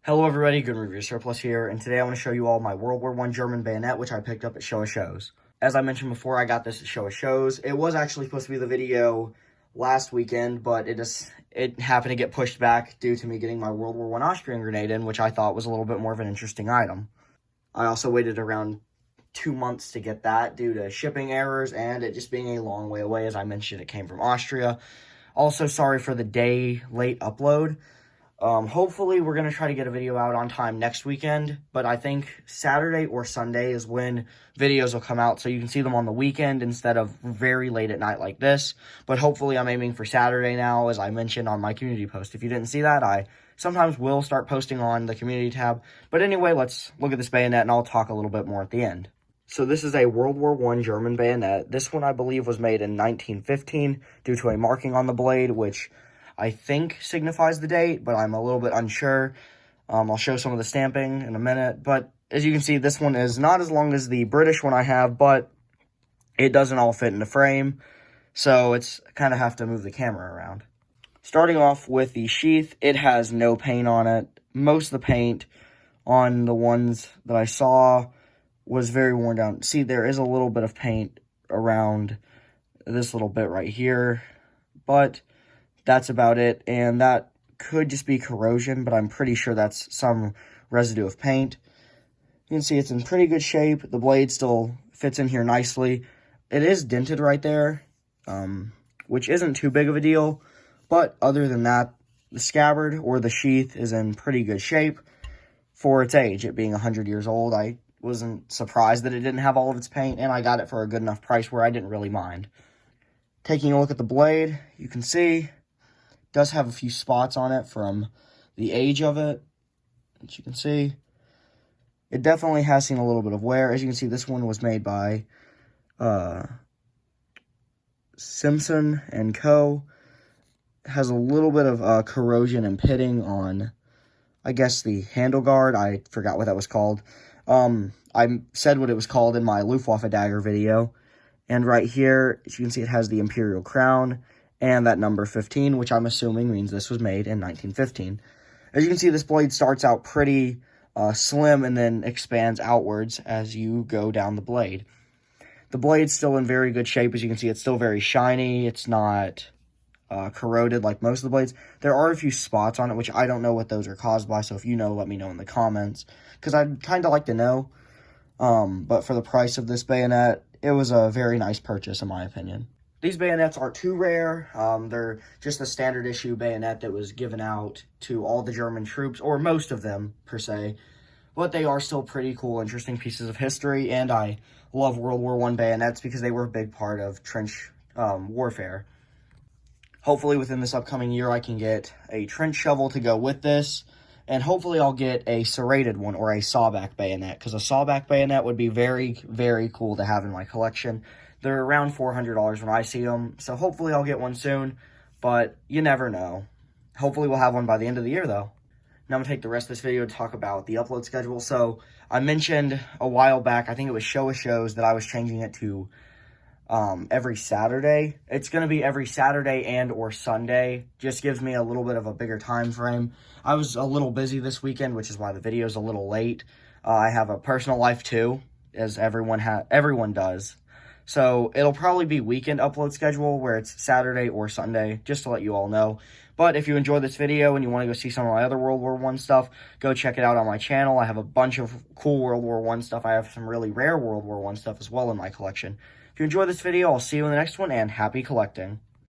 Hello everybody, Good Review Surplus here, and today I want to show you all my World War I German bayonet, which I picked up at Show of Shows. As I mentioned before, I got this at Show of Shows. It was actually supposed to be the video last weekend, but it happened to get pushed back due to me getting my World War I Austrian grenade in, which I thought was a little bit more of an interesting item. I also waited around 2 months to get that due to shipping errors and it just being a long way away. As I mentioned, it came from Austria. Also, sorry for the day late upload. Hopefully we're going to try to get a video out on time next weekend, but I think Saturday or Sunday is when videos will come out, so you can see them on the weekend instead of very late at night like this. But hopefully I'm aiming for Saturday now, as I mentioned on my community post. If you didn't see that, I sometimes will start posting on the community tab. But anyway, let's look at this bayonet, and I'll talk a little bit more at the end. So this is a World War I German bayonet. This one, I believe, was made in 1915 due to a marking on the blade, which I think signifies the date, but I'm a little bit unsure. I'll show some of the stamping in a minute, but as you can see, this one is not as long as the British one I have, but it doesn't all fit in the frame, so it's kind of have to move the camera around. Starting off with the sheath, it has no paint on it. Most of the paint on the ones that I saw was very worn down. See, there is a little bit of paint around this little bit right here, but that's about it, and that could just be corrosion, but I'm pretty sure that's some residue of paint. You can see it's in pretty good shape. The blade still fits in here nicely. It is dented right there, which isn't too big of a deal, but other than that, the scabbard or the sheath is in pretty good shape for its age. It being 100 years old, I wasn't surprised that it didn't have all of its paint, and I got it for a good enough price where I didn't really mind. Taking a look at the blade, you can see does have a few spots on it from the age of it, as you can see. It definitely has seen a little bit of wear. As you can see, this one was made by Simpson & Co. It has a little bit of corrosion and pitting on, I guess, the handle guard. I forgot what that was called. I said what it was called in my Luftwaffe dagger video. And right here, as you can see, it has the Imperial Crown and that number 15, which I'm assuming means this was made in 1915. As you can see, this blade starts out pretty slim and then expands outwards as you go down the blade. The blade's still in very good shape. As you can see, it's still very shiny. It's not corroded like most of the blades. There are a few spots on it, which I don't know what those are caused by, so if you know, let me know in the comments, because I'd kind of like to know. But for the price of this bayonet, it was a very nice purchase, in my opinion. These bayonets aren't too rare. They're just a standard issue bayonet that was given out to all the German troops, or most of them, per se. But they are still pretty cool, interesting pieces of history, and I love World War I bayonets because they were a big part of trench warfare. Hopefully within this upcoming year, I can get a trench shovel to go with this, and hopefully I'll get a serrated one or a sawback bayonet, because a sawback bayonet would be very, very cool to have in my collection. They're around $400 when I see them, so hopefully I'll get one soon, but you never know. Hopefully we'll have one by the end of the year, though. Now I'm going to take the rest of this video to talk about the upload schedule. So I mentioned a while back, I think it was Show of Shows, that I was changing it to every Saturday. It's going to be every Saturday and or Sunday. Just gives me a little bit of a bigger time frame. I was a little busy this weekend, which is why the video is a little late. I have a personal life too, as everyone does. So it'll probably be weekend upload schedule where it's Saturday or Sunday, just to let you all know. But if you enjoyed this video and you want to go see some of my other World War I stuff, go check it out on my channel. I have a bunch of cool World War I stuff. I have some really rare World War I stuff as well in my collection. If you enjoyed this video, I'll see you in the next one, and happy collecting.